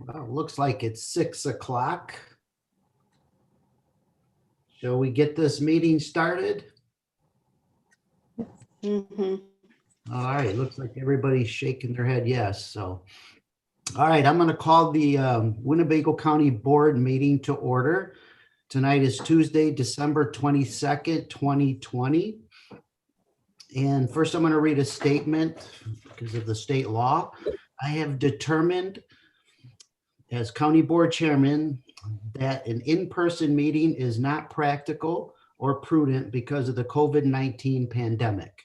Well, looks like it's 6 o'clock. Shall we get this meeting started? Mhm. All right, looks like everybody's shaking their head yes. So, all right, I'm going to call the Winnebago County Board meeting to order. Tonight is Tuesday, December 22nd, 2020. And first, I'm going to read a statement because of the state law. I have determined as County Board Chairman that an in-person meeting is not practical or prudent because of the COVID-19 pandemic.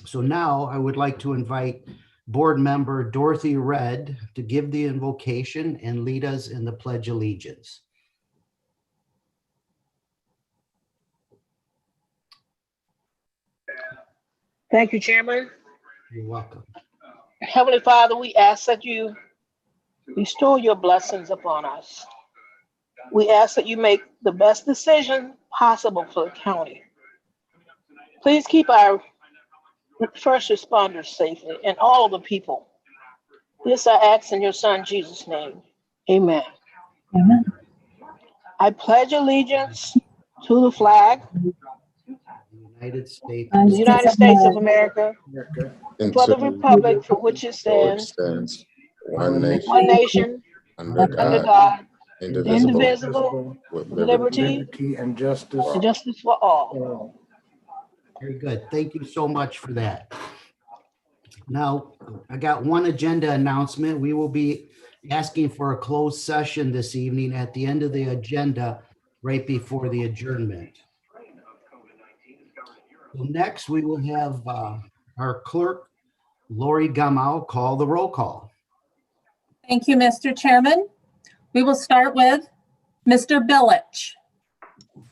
So now I would like to invite Board Member Dorothy Red to give the invocation and lead us in the Pledge of Allegiance. Thank you, Chairman. You're welcome. Heavenly Father, we ask that you bestow your blessings upon us. We ask that you make the best decision possible for the county. Please keep our first responders safely and all of the people. This I ask in your son, Jesus' name. Amen. Amen. I pledge allegiance to the flag United States. of the United States of America, and for the to republic for which it which stands, stands one one nation nation, under under God, God, indivisible, indivisible, with liberty and justice. and justice for all. for all. Very good. Thank you so much for that. Now, I got one agenda announcement. We will be asking for a closed session this evening at the end of the agenda, right before the adjournment. So next, we will have our clerk, Lori Gamow, call the roll call. Thank you, Mr. Chairman. We will start with Mr. Billich,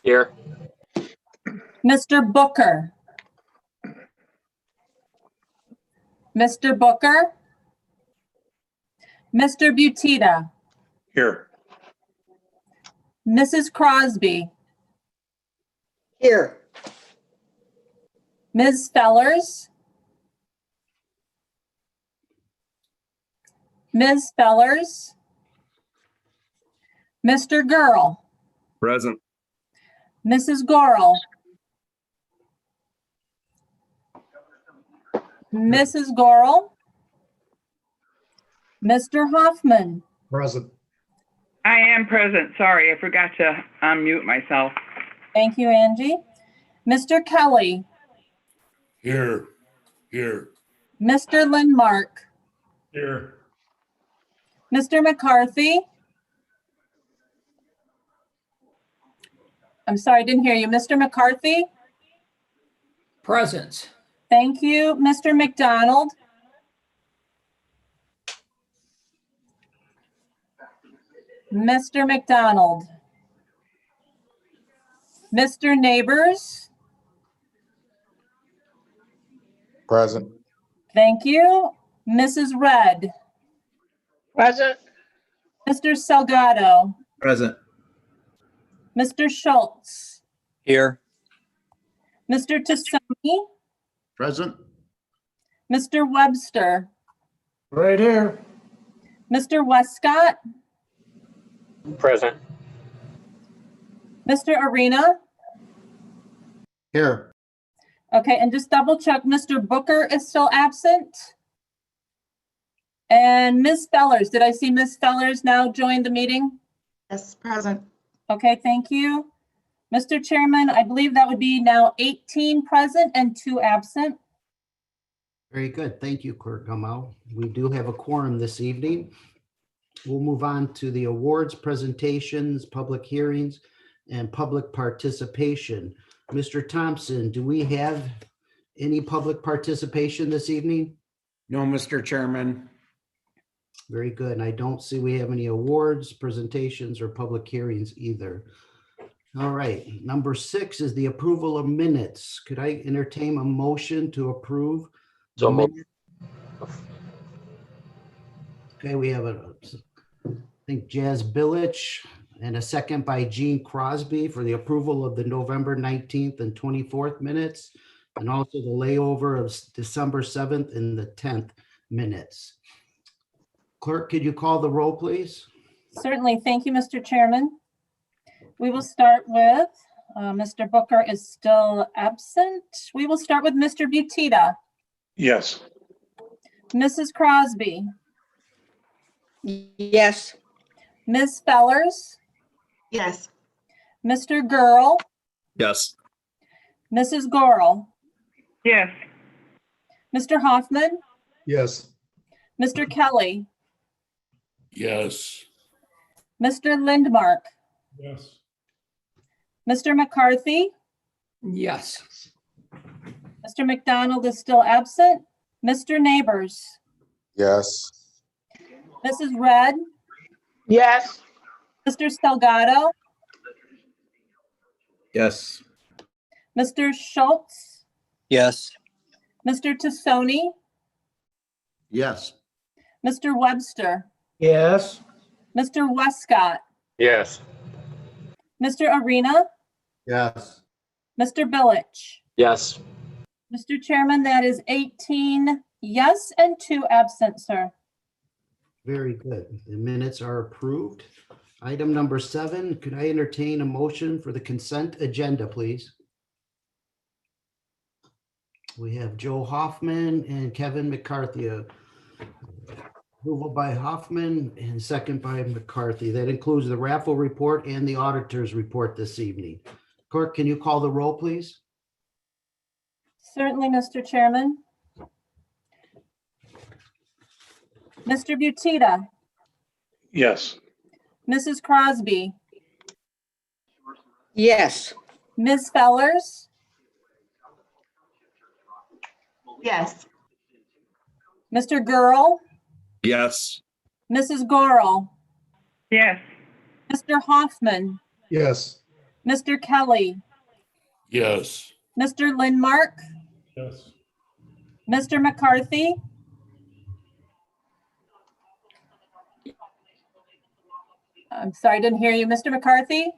Here. Mr. Booker, Mr. Booker, Mr. Butita, Here. Mrs. Crosby, Here. Ms. Fellers, Ms. Fellers, Mr. Girl, Present. Mrs. Gorel, Mrs. Gorel, Mr. Hoffman, Present. I am present. Sorry, I forgot to unmute myself. thank you, Angie, Mr. Kelly, Here. Mr. Lindmark, Here. Mr. McCarthy. I'm sorry, I didn't hear you. Mr. McCarthy? Present. Thank you. Mr. McDonald? Mr. McDonald? Mr. Neighbors? present, Thank you. Mrs. Red? Present. Mr. Salgado? Present. Mr. Schultz? Here. Mr. Tassoni? Present. Mr. Webster? Right here. Mr. Westcott? Present. Mr. Arena? Here. Okay, and just double check, Mr. Booker is still absent? And Ms. Fellers, did I see Ms. Fellers now join the meeting? Yes, present. Okay, thank you. Mr. Chairman, I believe that would be now 18 present and 2 absent. Very good. Thank you, Clerk Gamow. We do have a quorum this evening. We'll move on to the awards presentations, public hearings, and public participation. Mr. Thompson, do we have any public participation this evening? No, Mr. Chairman. Very good. And I don't see we have any awards, presentations, or public hearings either. All right. Number 6 is the approval of minutes. Could I entertain a motion to approve? the So moved. minutes? Okay, we have I think Jazz Billich and a second by Gene Crosby for the approval of the November 19th and 24th minutes, and also the layover of December 7th and the 10th minutes. Clerk, could you call the roll, please? Certainly. Thank you, Mr. Chairman. We will start with, Mr. Booker is still absent. We will start with Mr. Butita, Yes. Mrs. Crosby, Yes. Ms. Fellers, Yes. Mr. Girl, Yes. Mrs. Gorel, Yes. Mr. Hoffman, Yes. Mr. Kelly, Yes. Mr. Lindmark, Yes. Mr. McCarthy, Yes. Mr. McDonald is still absent, Mr. Neighbors, Yes. Mrs. Red, Yes. Mr. Salgado, Yes. Mr. Schultz, Yes. Mr. Tassoni, Yes. Mr. Webster, Yes. Mr. Westcott, Yes. Mr. Arena, Yes. Mr. Billich. Yes. Mr. Chairman, that is 18 yes and 2 absent, sir. Very good. The minutes are approved. Item number 7, could I entertain a motion for the consent agenda, please? We have Joe Hoffman and Kevin McCarthy. Approval by Hoffman and second by McCarthy. That includes the raffle report and the auditor's report this evening. Clerk, can you call the roll, please? Certainly, Mr. Chairman. Mr. Butita, Yes. Mrs. Crosby, Yes. Ms. Fellers, Yes. Mr. Girl, Yes. Mrs. Gorel, Yes. Mr. Hoffman, Yes. Mr. Kelly, Yes. Mr. Lindmark, Yes. Mr. McCarthy, I'm sorry, I didn't hear you. Mr. McCarthy?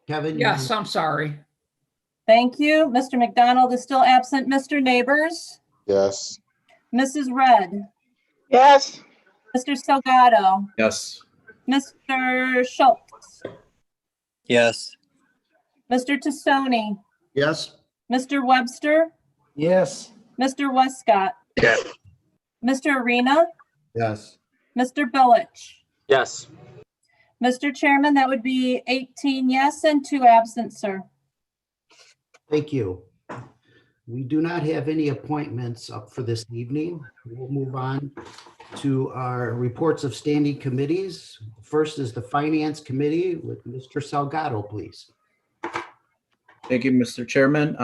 Kevin? Yes, I'm sorry. Thank you. Mr. McDonald is still absent. Mr. Neighbors, Yes. Mrs. Red, Yes. Mr. Salgado, Yes. Mr. Schultz, Yes. Mr. Tassoni, Yes. Mr. Webster, Yes. Mr. Westcott, Yes. Mr. Arena, Yes. Mr. Billich. Yes. Mr. Chairman, that would be 18 yes and 2 absent, sir. Thank you. We do not have any appointments up for this evening. We'll move on to our reports of standing committees. First is the Finance Committee with Mr. Salgado, please. Thank you, Mr. Chairman.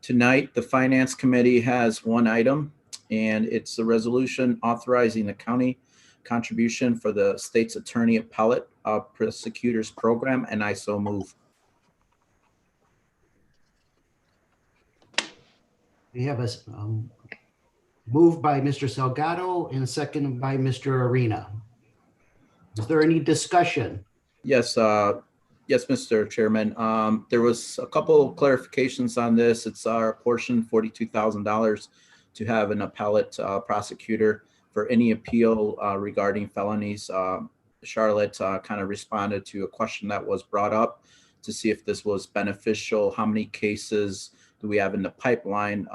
Tonight, the Finance Committee has one item, and it's a resolution authorizing the county contribution for the state's attorney appellate prosecutors program, and I so move. We have a move by Mr. Salgado and a second by Mr. Arena. Is there any discussion? Yes, yes, Mr. Chairman. There was a couple of clarifications on this. It's our portion, $42,000, to have an appellate prosecutor for any appeal regarding felonies. Charlotte kind of responded to a question that was brought up to see if this was beneficial. How many cases do we have in the pipeline?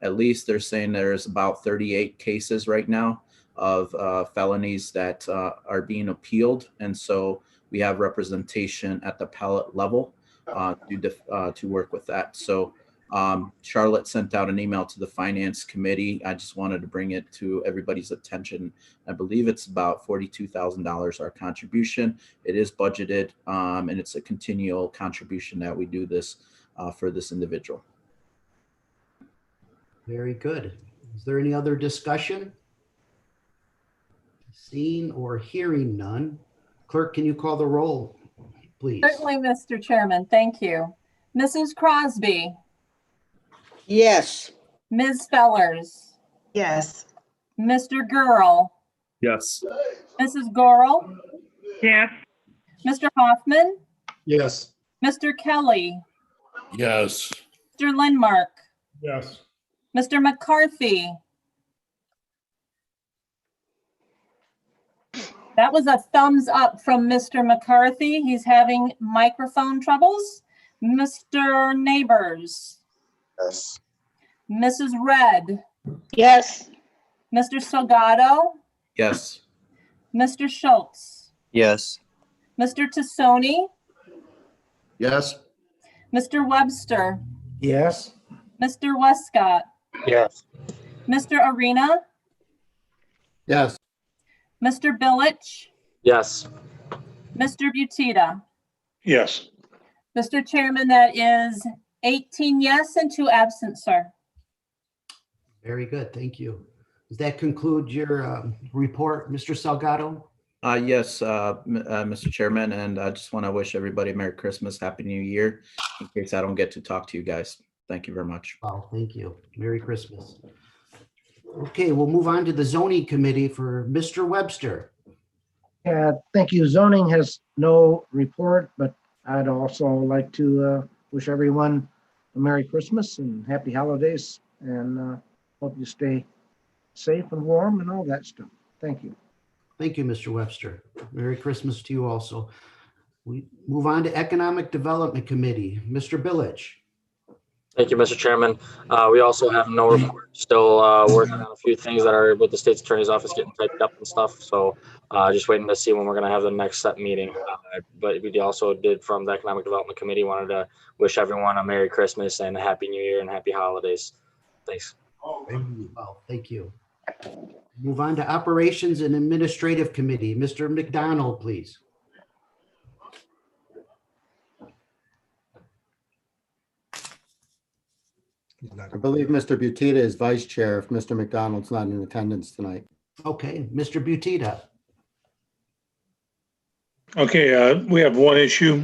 At least they're saying there's about 38 cases right now of felonies that are being appealed. And so we have representation at the appellate level to work with that. So Charlotte sent out an email to the Finance Committee. I just wanted to bring it to everybody's attention. I believe it's about $42,000 our contribution. It is budgeted, and it's a continual contribution that we do this for this individual. Very good. Is there any other discussion? Seeing or hearing none. Clerk, can you call the roll, please? Certainly, Mr. Chairman. Thank you. Mrs. Crosby, Yes. Ms. Fellers, Yes. Mr. Girl, Yes. Mrs. Gorel, Yes. Mr. Hoffman, Yes. Mr. Kelly, Yes. Mr. Lindmark, Yes. Mr. McCarthy, That was a thumbs up from Mr. McCarthy. He's having microphone troubles. Mr. Neighbors, Yes. Mrs. Red, Yes. Mr. Salgado, Yes. Mr. Schultz, Yes. Mr. Tassoni, Yes. Mr. Webster, Yes. Mr. Westcott, Yes. Mr. Arena, Yes. Mr. Billich, Yes. Mr. Butita. Yes. Mr. Chairman, that is 18 yes and 2 absent, sir. Very good, thank you. Does that conclude your report, Mr. Salgado? Yes, Mr. Chairman, and I just want to wish everybody Merry Christmas, Happy New Year, in case I don't get to talk to you guys. Thank you very much. Wow, thank you. Merry Christmas. Okay, we'll move on to the zoning committee for Mr. Webster. Thank you. Zoning has no report, but I'd also like to wish everyone a Merry Christmas and Happy Holidays, and hope you stay safe and warm and all that stuff. Thank you. Thank you, Mr. Webster. Merry Christmas to you also. We move on to Economic Development Committee. Mr. Billich. Thank you, Mr. Chairman. We also have no report, still working on a few things that are with the state's attorney's office getting typed up and stuff. So just waiting to see when we're going to have the next set meeting. But we also did from the Economic Development Committee, wanted to wish everyone a Merry Christmas and a Happy New Year and Happy Holidays. Thanks. Well, thank you. Move on to Operations and Administrative Committee. Mr. McDonald, please. I believe Mr. Butita is vice chair if Mr. McDonald's not in attendance tonight. Okay, Mr. Butita. Okay, we have one issue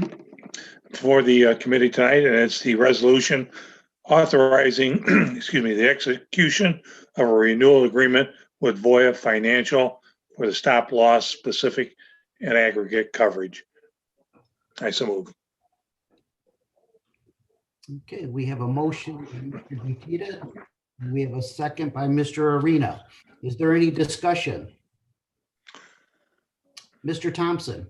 for the committee tonight, and it's the resolution authorizing, excuse me, the execution of a renewal agreement with Voya Financial for the stop loss specific and aggregate coverage. I so move. Okay, we have a motion by Mr. Butita. And we have a second by Mr. Arena. Is there any discussion? Mr. Thompson.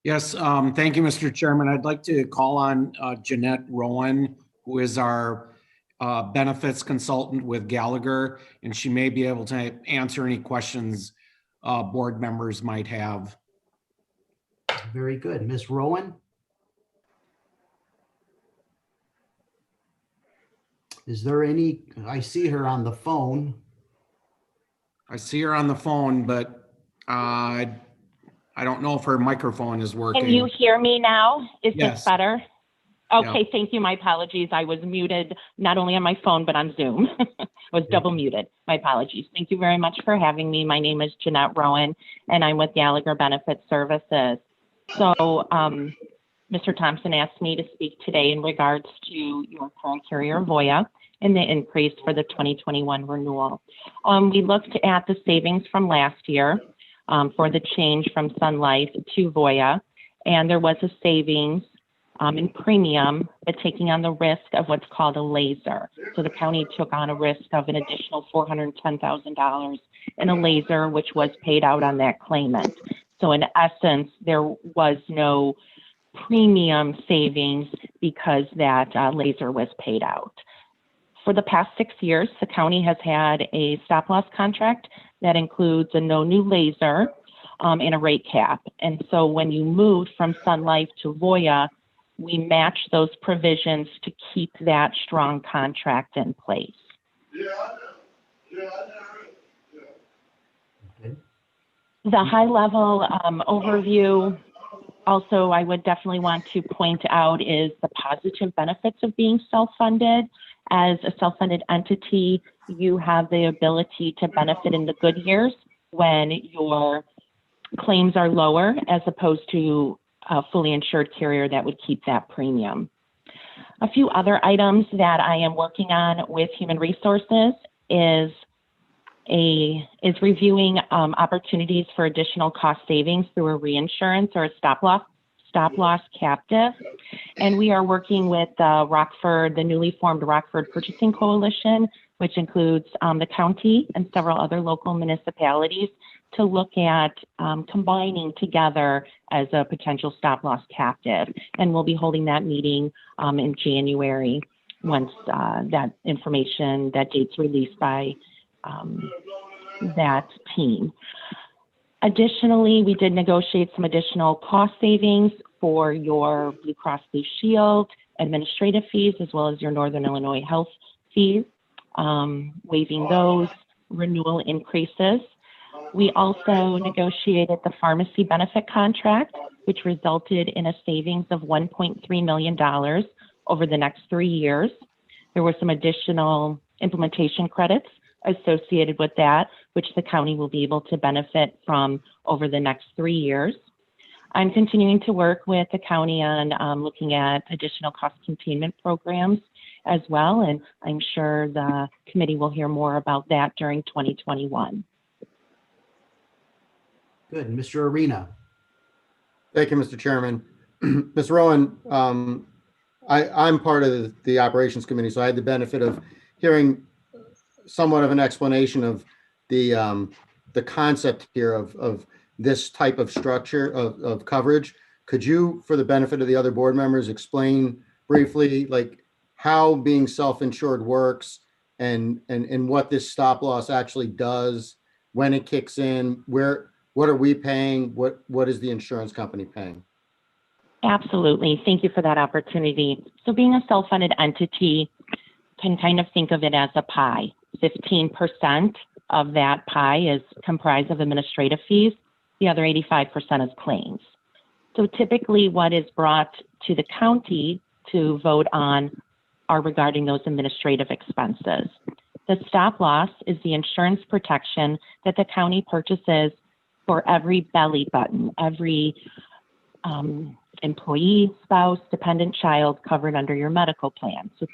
Yes, thank you, Mr. Chairman. I'd like to call on Jeanette Rowan, who is our benefits consultant with Gallagher, and she may be able to answer any questions board members might have. Very good. Ms. Rowan? Is there any, I see her on the phone. I see her on the phone, but I don't know if her microphone is working. Can you hear me now? Is Yes. this better? Okay, Thank you. My apologies. I was muted, not only on my phone, but on Zoom. I was double muted. My apologies. Thank you very much for having me. My name is Jeanette Rowan, and I'm with Gallagher Benefit Services. So Mr. Thompson asked me to speak today in regards to your current carrier, Voya, and the increase for the 2021 renewal. We looked at the savings from last year for the change from Sun Life to Voya, and there was a savings in premium, but taking on the risk of what's called a laser. So the county took on a risk of an additional $410,000 in a laser, which was paid out on that claimant. So in essence, there was no premium savings because that laser was paid out. For the past 6 years, the county has had a stop loss contract that includes a no new laser and a rate cap. And so when you moved from Sun Life to Voya, we match those provisions to keep that strong contract in place. The high level overview also I would definitely want to point out is the positive benefits of being self-funded. As a self-funded entity, you have the ability to benefit in the good years when your claims are lower, as opposed to a fully insured carrier that would keep that premium. A few other items that I am working on with Human Resources is reviewing opportunities for additional cost savings through a reinsurance or a stop loss captive. And we are working with Rockford, the newly formed Rockford Purchasing Coalition, which includes the county and several other local municipalities, to look at combining together as a potential stop loss captive. And we'll be holding that meeting in January once that information, that date's released by that team. Additionally, we did negotiate some additional cost savings for your Blue Cross Blue Shield administrative fees, as well as your Northern Illinois health fees, waiving those renewal increases. We also negotiated the pharmacy benefit contract, which resulted in a savings of $1.3 million over the next 3 years. There were some additional implementation credits associated with that, which the county will be able to benefit from over the next 3 years. I'm continuing to work with the county on looking at additional cost containment programs as well, and I'm sure the committee will hear more about that during 2021. Good. Mr. Arena. Thank you, Mr. Chairman. Ms. Rowan, I'm part of the Operations Committee, so I had the benefit of hearing somewhat of an explanation of the concept here of this type of structure of coverage. Could you, for the benefit of the other board members, explain briefly like how being self-insured works and what this stop loss actually does, when it kicks in, what are we paying, what is the insurance company paying? Absolutely. Thank you for that opportunity. So being a self-funded entity, can kind of think of it as a pie. 15% of that pie is comprised of administrative fees. The other 85% is claims. So typically what is brought to the county to vote on are regarding those administrative expenses. The stop loss is the insurance protection that the county purchases for every belly button, every employee, spouse, dependent child covered under your medical plan. So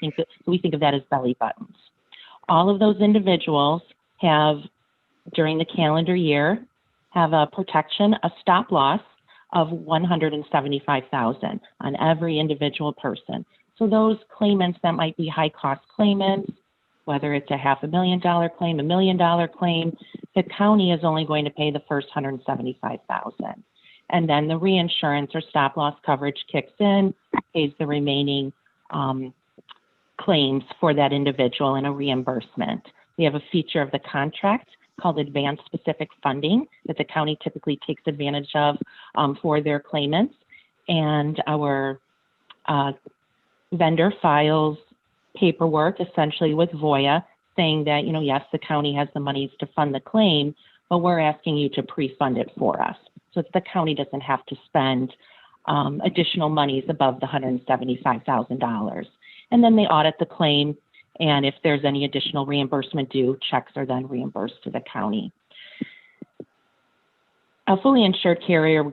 we think of that as belly buttons. All of those individuals have, during the calendar year, have a protection, a stop loss of $175,000 on every individual person. So those claimants that might be high cost claimants, whether it's a $500,000 claim, $1 million claim, the county is only going to pay the first $175,000. And then the reinsurance or stop loss coverage kicks in, pays the remaining claims for that individual in a reimbursement. We have a feature of the contract called advanced specific funding that the county typically takes advantage of for their claimants. And our vendor files paperwork essentially with Voya saying that, yes, the county has the monies to fund the claim, but we're asking you to pre-fund it for us. So that the county doesn't have to spend additional monies above the $175,000. And then they audit the claim, and if there's any additional reimbursement due, checks are then reimbursed to the county. A fully insured carrier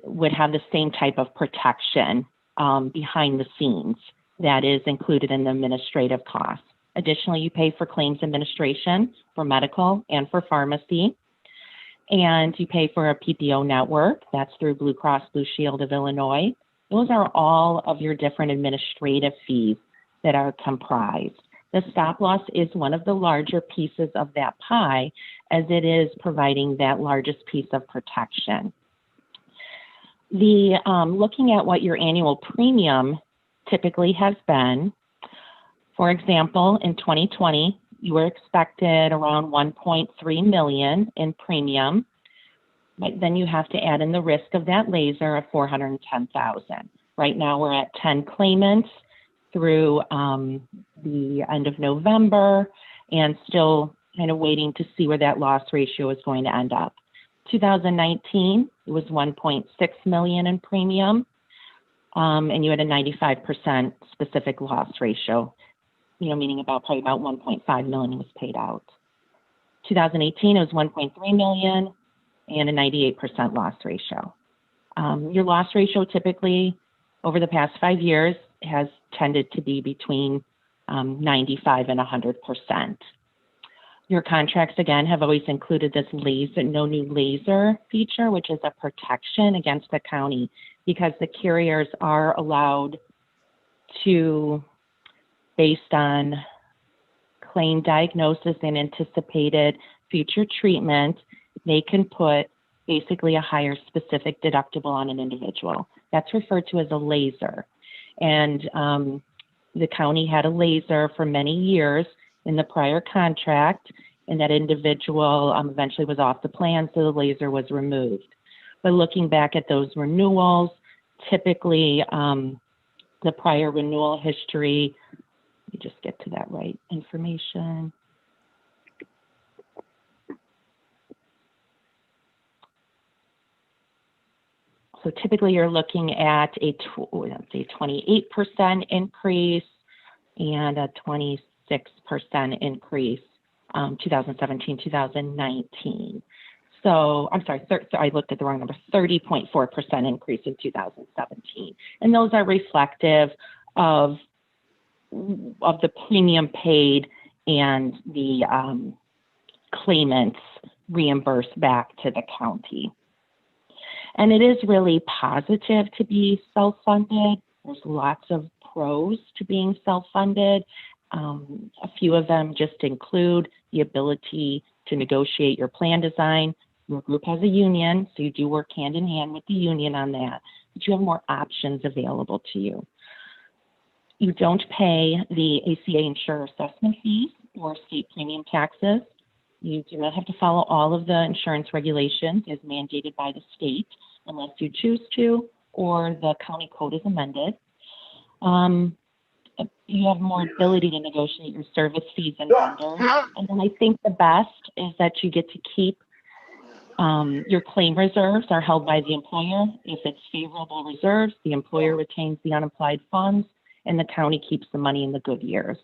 would have the same type of protection behind the scenes that is included in the administrative costs. Additionally, you pay for claims administration, for medical, and for pharmacy. And you pay for a PPO network. That's through Blue Cross Blue Shield of Illinois. Those are all of your different administrative fees that are comprised. The stop loss is one of the larger pieces of that pie, as it is providing that largest piece of protection. Looking at what your annual premium typically has been, for example, in 2020, you were expected around 1.3 million in premium. But then you have to add in the risk of that laser of 410,000. Right now we're at 10 claimants through the end of November, and still kind of waiting to see where that loss ratio is going to end up. 2019, it was 1.6 million in premium, and you had a 95% specific loss ratio, meaning probably about 1.5 million was paid out. 2018, it was 1.3 million and a 98% loss ratio. Your loss ratio typically over the past 5 years has tended to be between 95 and 100%. Your contracts, again, have always included this no new laser feature, which is a protection against the county, because the carriers are allowed to, based on claim diagnosis and anticipated future treatment, they can put basically a higher specific deductible on an individual. That's referred to as a laser. And the county had a laser for many years in the prior contract, and that individual eventually was off the plan, so the laser was removed. But looking back at those renewals, typically the prior renewal history, let me just get to that right information. So typically you're looking at a 28% increase and a 26% increase, 2017, 2019. So I'm sorry, I looked at the wrong number, 30.4% increase in 2017. And those are reflective of the premium paid and the claimants reimbursed back to the county. And it is really positive to be self-funded. There's lots of pros to being self-funded. A few of them just include the ability to negotiate your plan design. Your group has a union, so you do work hand in hand with the union on that, but you have more options available to you. You don't pay the ACA insurer assessment fees or state premium taxes. You do not have to follow all of the insurance regulations as mandated by the state unless you choose to, or the county code is amended. You have more ability to negotiate your service fees and vendors. And then I think the best is that you get to keep your claim reserves are held by the employer. If it's favorable reserves, the employer retains the unapplied funds and the county keeps the money in the good years.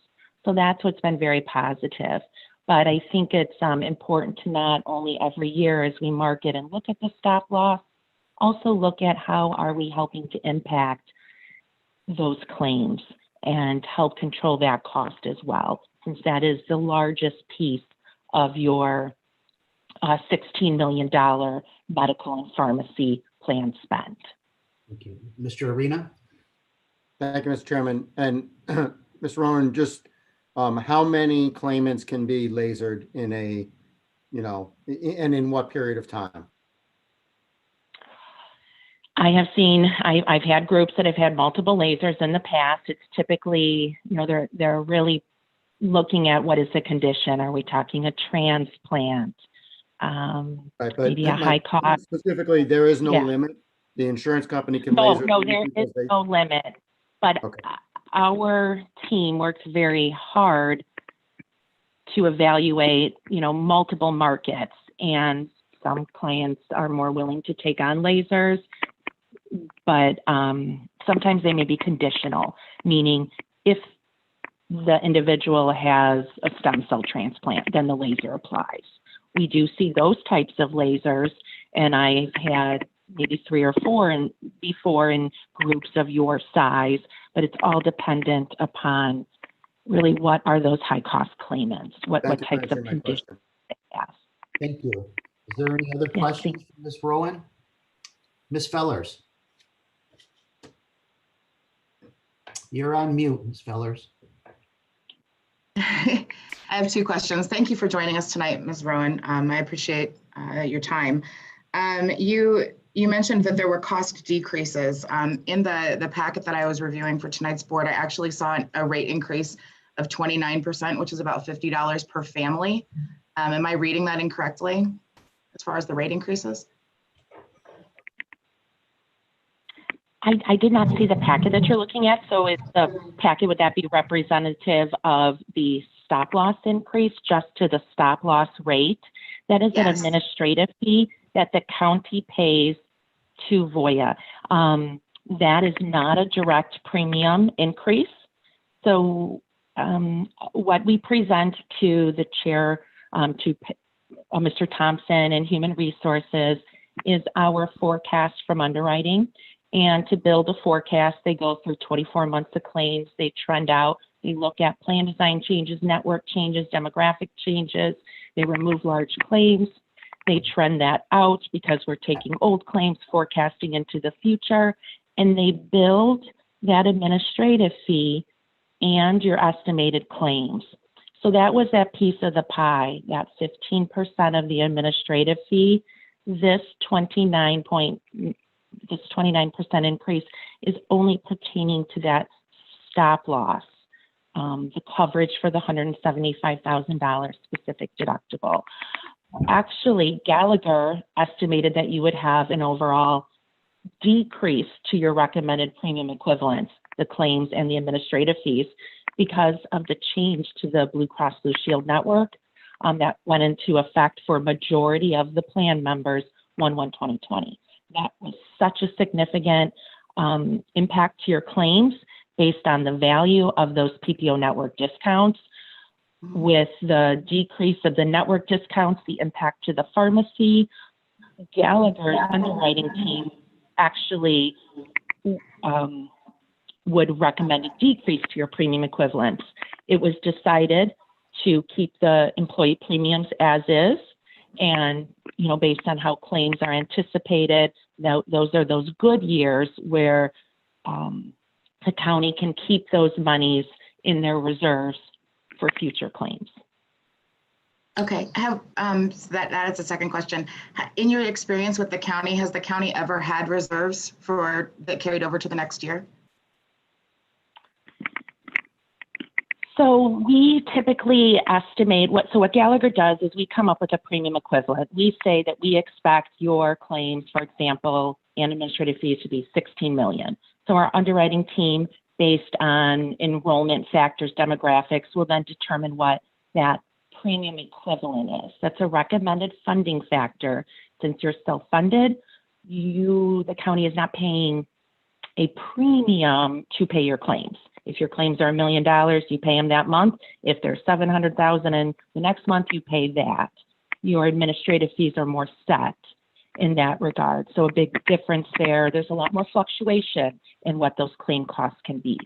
So that's what's been very positive. But I think it's important to not only every year as we market and look at the stop loss, also look at how are we helping to impact those claims and help control that cost as well, since that is the largest piece of your $16 million medical and pharmacy plan spend. Thank you. Mr. Arena? Thank you, Mr. Chairman. And Ms. Rowan, just how many claimants can be lasered in a, and in what period of time? I have seen, I've had groups that have had multiple lasers in the past. It's typically, they're really looking at what is the condition. Are we talking a transplant? Right, but Maybe a high cost. Specifically, there is no Yeah. limit. The insurance company can No, laser. there is no limit. But Okay. our team works very hard to evaluate, multiple markets, and some clients are more willing to take on lasers, but sometimes they may be conditional, meaning if the individual has a stem cell transplant, then the laser applies. We do see those types of lasers, and I've had maybe 3 or 4 before in groups of your size, but it's all dependent upon really what are those high cost claimants, what Thank you for types of answering my conditions question. they have. Thank you. Is there any other questions for Ms. Rowan? Ms. Fellers? You're on mute, Ms. Fellers. I have 2 questions. Thank you for joining us tonight, Ms. Rowan. I appreciate your time. You mentioned that there were cost decreases. In the packet that I was reviewing for tonight's board, I actually saw a rate increase of 29%, which is about $50 per family. Am I reading that incorrectly as far as the rate increases? I did not see the packet that you're looking at. So is the packet, would that be representative of the stop loss increase just to the stop loss rate? That is an administrative fee that the county pays to Voya. That is not a direct premium increase. So what we present to the chair, to Mr. Thompson and Human Resources, is our forecast from underwriting. And to build a forecast, they go through 24 months of claims. They trend out. They look at plan design changes, network changes, demographic changes. They remove large claims. They trend that out because we're taking old claims, forecasting into the future, and they build that administrative fee and your estimated claims. So that was that piece of the pie, that 15% of the administrative fee. This 29% increase is only pertaining to that stop loss, the coverage for the $175,000 specific deductible. Actually, Gallagher estimated that you would have an overall decrease to your recommended premium equivalents, the claims and the administrative fees, because of the change to the Blue Cross Blue Shield network that went into effect for majority of the plan members 1/1/2020. That was such a significant impact to your claims based on the value of those PPO network discounts. With the decrease of the network discounts, the impact to the pharmacy, Gallagher's underwriting team actually would recommend a decrease to your premium equivalents. It was decided to keep the employee premiums as is. And, you know, based on how claims are anticipated, those are those good years where the county can keep those monies in their reserves for future claims. Okay, so that is the second question. In your experience with the county, has the county ever had reserves that carried over to the next year? So we typically estimate what Gallagher does is we come up with a premium equivalent. We say that we expect your claims, for example, and administrative fees to be 16 million. So our underwriting team, based on enrollment factors, demographics, will then determine what that premium equivalent is. That's a recommended funding factor. Since you're self-funded, the county is not paying a premium to pay your claims. If your claims are $1 million, you pay them that month. If they're $700,000 in the next month, you pay that. Your administrative fees are more set in that regard. So a big difference there. There's a lot more fluctuation in what those claim costs can be.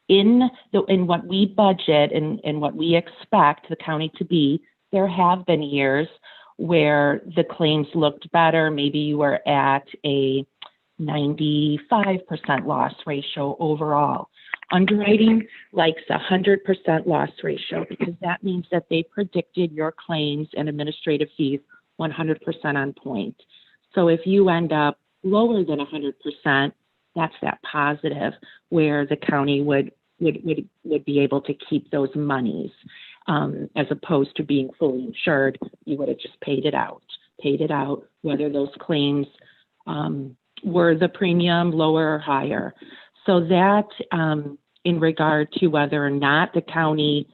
In what we budget and what we expect the county to be, there have been years where the claims looked better. Maybe you were at a 95% loss ratio overall. Underwriting likes 100% loss ratio because that means that they predicted your claims and administrative fees 100% on point. So if you end up lower than 100%, that's that positive where the county would be able to keep those monies as opposed to being fully insured. You would have just paid it out, whether those claims were the premium lower or higher. So that in regard to whether or not the county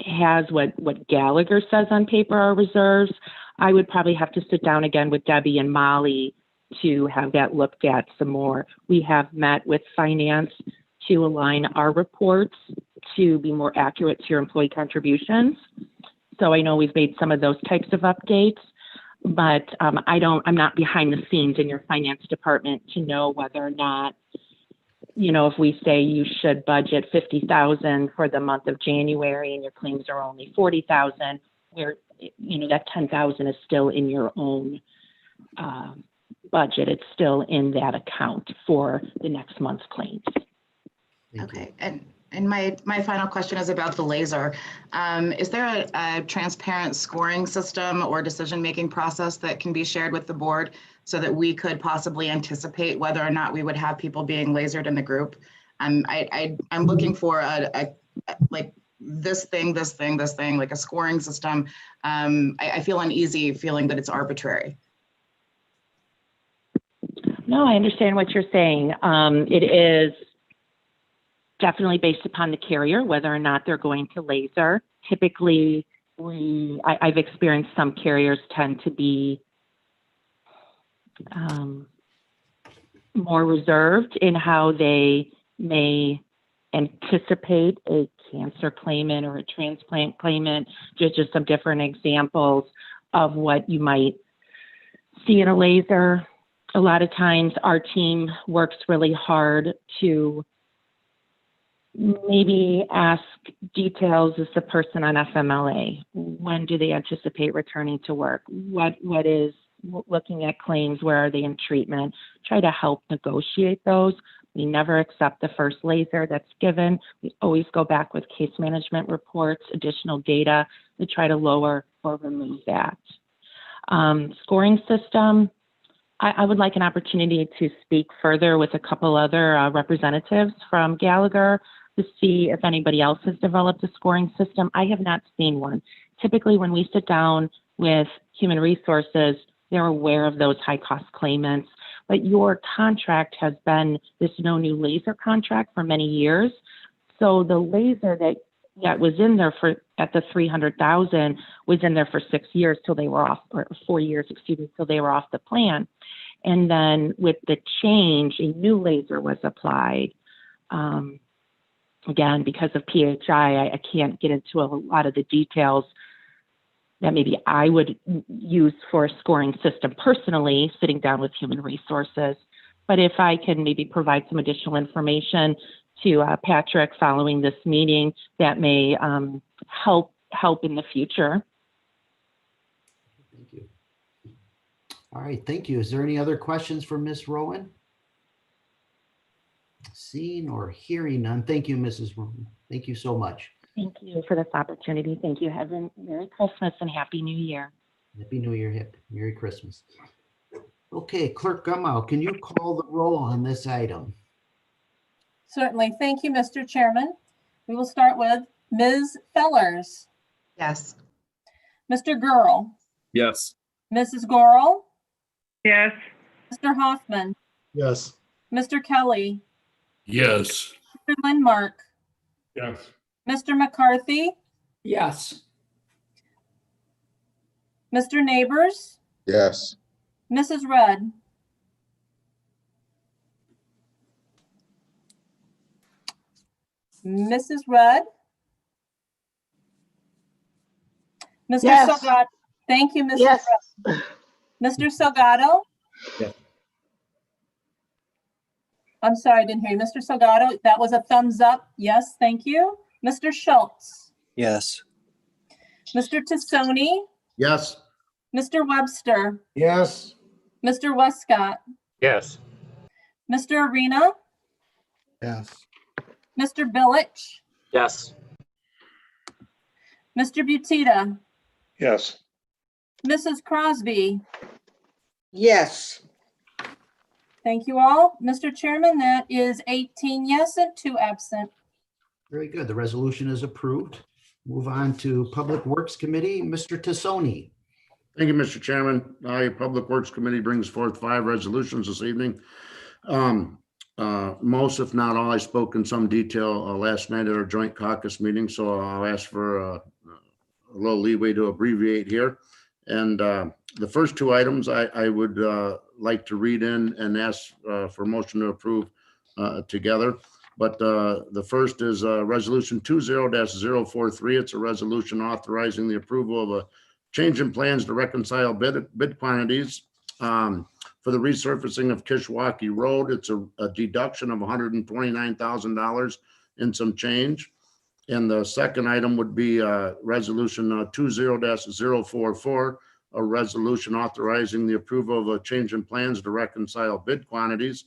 has what Gallagher says on paper are reserves, I would probably have to sit down again with Debbie and Molly to have that looked at some more. We have met with finance to align our reports to be more accurate to your employee contributions. So I know we've made some of those types of updates, but I'm not behind the scenes in your finance department to know whether or not, you know, if we say you should budget $50,000 for the month of January and your claims are only $40,000, where, you know, that $10,000 is still in your own budget. It's still in that account for the next month's claims. Okay, and my final question is about the laser. Is there a transparent scoring system or decision-making process that can be shared with the board so that we could possibly anticipate whether or not we would have people being lasered in the group? I'm looking for a like this thing, like a scoring system. I feel uneasy feeling that it's arbitrary. No, I understand what you're saying. It is definitely based upon the carrier, whether or not they're going to laser. Typically, I've experienced some carriers tend to be more reserved in how they may anticipate a cancer claimant or a transplant claimant, just some different examples of what you might see in a laser. A lot of times our team works really hard to maybe ask details. Is the person on FMLA? When do they anticipate returning to work? What is looking at claims? Where are they in treatment? Try to help negotiate those. We never accept the first laser that's given. We always go back with case management reports, additional data to try to lower or remove that. Scoring system, I would like an opportunity to speak further with a couple other representatives from Gallagher to see if anybody else has developed a scoring system. I have not seen one. Typically, when we sit down with human resources, they're aware of those high cost claimants, but your contract has been this no new laser contract for many years. So the laser that was in there at the 300,000 was in there for 6 years till they were off, or 4 years, excuse me, till they were off the plan. And then with the change, a new laser was applied. Again, because of PHI, I can't get into a lot of the details that maybe I would use for a scoring system personally, sitting down with human resources. But if I can maybe provide some additional information to Patrick following this meeting, that may help in the future. Thank you. All right, thank you. Is there any other questions for Ms. Rowan? Seeing or hearing none. Thank you, Mrs. Rowan. Thank you so much. Thank you for this opportunity. Thank you. Have a Merry Christmas and Happy New Year. Happy New Year. Merry Christmas. Okay, Clerk Gummow, can you call the roll on this item? Certainly. Thank you, Mr. Chairman. We will start with Ms. Fellers, Yes. Mr. Gurl, Yes. Mrs. Gorel, Yes. Mr. Hoffman, Yes. Mr. Kelly, Yes. Mr. Lindmark, Yes. Mr. McCarthy, Yes. Mr. Neighbors, Yes. Mrs. Rudd, Mrs. Rudd, Mr. Yes. Salgado. Thank you, Mrs. Yes. Rudd. Mr. Salgado. Yes. I'm sorry, I didn't hear you. Mr. Salgado, that was a thumbs up. Yes, thank you. Mr. Schultz, Yes. Mr. Tassoni, Yes. Mr. Webster, Yes. Mr. Westcott, Yes. Mr. Arena, Yes. Mr. Billich, Yes. Mr. Butita, Yes. Mrs. Crosby. Yes. Thank you all. Mr. Chairman, that is 18 yes and 2 absent. Very good. The resolution is approved. Move on to Public Works Committee. Mr. Tassoni. Thank you, Mr. Chairman. Our Public Works Committee brings forth 5 resolutions this evening. Most, if not all, I spoke in some detail last night at our joint caucus meeting, so I'll ask for a little leeway to abbreviate here. And the first 2 items I would like to read in and ask for motion to approve together. But the first is Resolution 20-043. It's a resolution authorizing the approval of a change in plans to reconcile bid quantities for the resurfacing of Kishwaukee Road. It's a deduction of $129,000 and some change. And the second item would be Resolution 20-044, a resolution authorizing the approval of a change in plans to reconcile bid quantities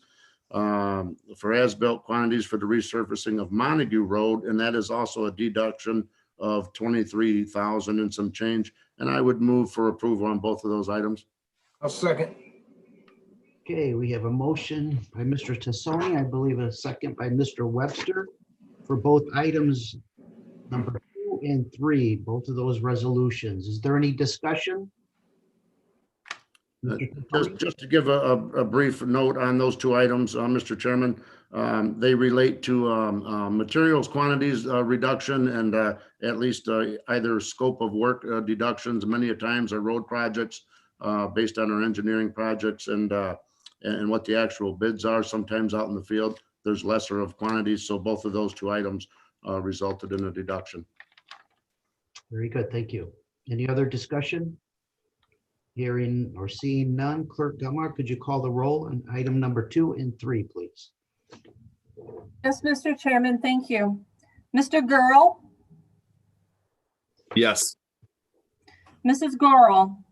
for as-built quantities for the resurfacing of Montague Road. And that is also a deduction of $23,000 and some change. And I would move for approval on both of those items. I'll second. Okay, we have a motion by Mr. Tassoni, I believe a second by Mr. Webster for both items number 2 and 3, both of those resolutions. Is there any discussion? Just to give a brief note on those 2 items, Mr. Chairman, they relate to materials quantities reduction and at least either scope of work deductions. Many a times our road projects based on our engineering projects and what the actual bids are. Sometimes out in the field, there's lesser of quantities. So both of those 2 items resulted in a deduction. Very good, thank you. Any other discussion? Hearing or seeing none, Clerk Gummow, could you call the roll on item number 2 and 3, please? Yes, Mr. Chairman, thank you. Mr. Gurl, Yes. Mrs. Gorel,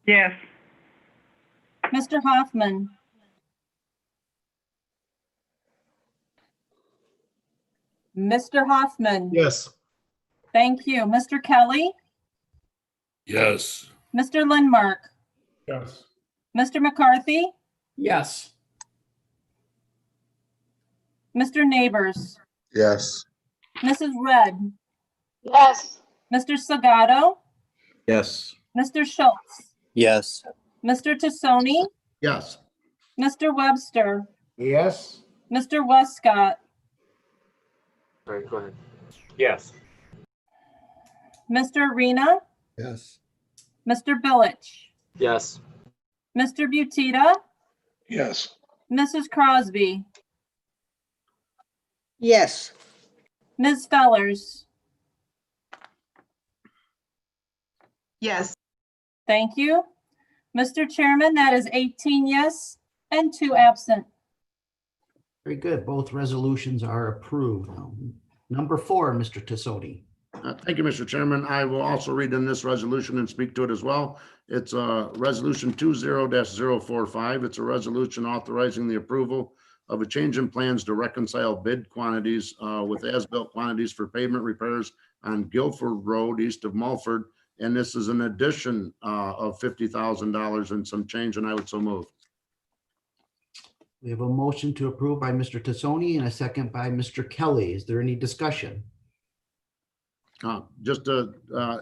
Yes. Mr. Hoffman, Mr. Hoffman. Yes. Thank you. Mr. Kelly, Yes. Mr. Lindmark, Yes. Mr. McCarthy, Yes. Mr. Neighbors, Yes. Mrs. Red, Yes. Mr. Sagato, Yes. Mr. Schultz, Yes. Mr. Tassoni, Yes. Mr. Webster, Yes. Mr. Westcott, All right, go ahead. Yes. Mr. Arena, Yes. Mr. Billich, Yes. Mr. Butita, Yes. Mrs. Crosby, Yes. Ms. Fellers. Yes. Thank you. Mr. Chairman, that is 18 yes and 2 absent. Very good. Both resolutions are approved. Number 4, Mr. Tassoni. Thank you, Mr. Chairman. I will also read in this resolution and speak to it as well. It's Resolution 20-045. It's a resolution authorizing the approval of a change in plans to reconcile bid quantities with as-built quantities for pavement repairs on Guilford Road east of Mulford. And this is an addition of $50,000 and some change, and I would so move. We have a motion to approve by Mr. Tassoni and a second by Mr. Kelly. Is there any discussion? Just to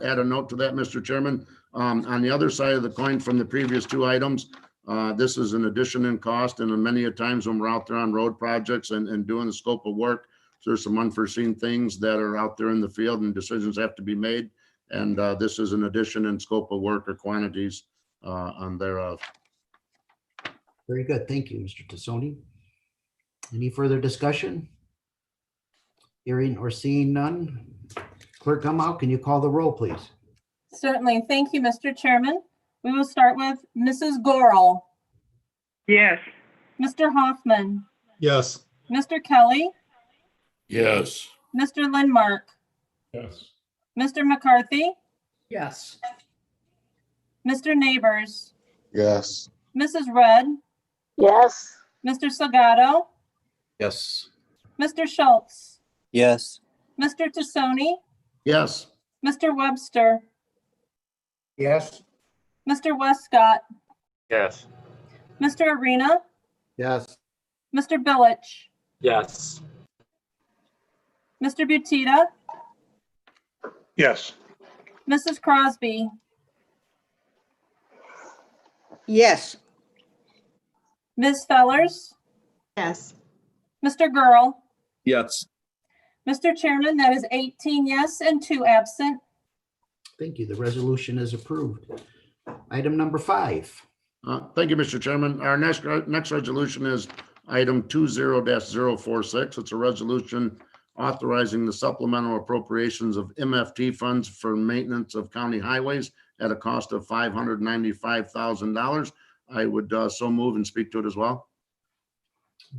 add a note to that, Mr. Chairman, on the other side of the coin from the previous 2 items, this is an addition in cost, and many a times when we're out there on road projects and doing the scope of work, there's some unforeseen things that are out there in the field and decisions have to be made. And this is an addition in scope of work or quantities on thereof. Very good. Thank you, Mr. Tassoni. Any further discussion? Hearing or seeing none? Clerk Gummow, can you call the roll, please? Certainly. Thank you, Mr. Chairman. We will start with Mrs. Gorel, Yes. Mr. Hoffman, Yes. Mr. Kelly, Yes. Mr. Lindmark, Yes. Mr. McCarthy, Yes. Mr. Neighbors, Yes. Mrs. Red, Yes. Mr. Sagato, Yes. Mr. Schultz, Yes. Mr. Tassoni, Yes. Mr. Webster, Yes. Mr. Westcott, Yes. Mr. Arena, Yes. Mr. Billich, Yes. Mr. Butita, Yes. Mrs. Crosby, Yes. Ms. Fellers, Yes. Mr. Girl. Yes. Mr. Chairman, that is 18 yes and 2 absent. Thank you. The resolution is approved. Item number 5. Thank you, Mr. Chairman. Our next resolution is item 20-046. It's a resolution authorizing the supplemental appropriations of MFT funds for maintenance of county highways at a cost of $595,000. I would so move and speak to it as well.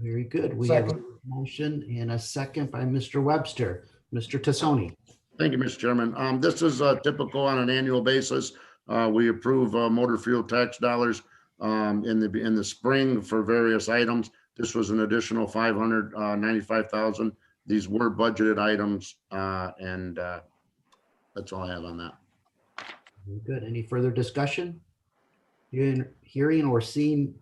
Very good. We have a Second. motion and a second by Mr. Webster. Mr. Tassoni. Thank you, Mr. Chairman. This is typical on an annual basis. We approve motor fuel tax dollars in the spring for various items. This was an additional $595,000. These were budgeted items, and that's all I have on that. Very good. Any further discussion? Hearing or seeing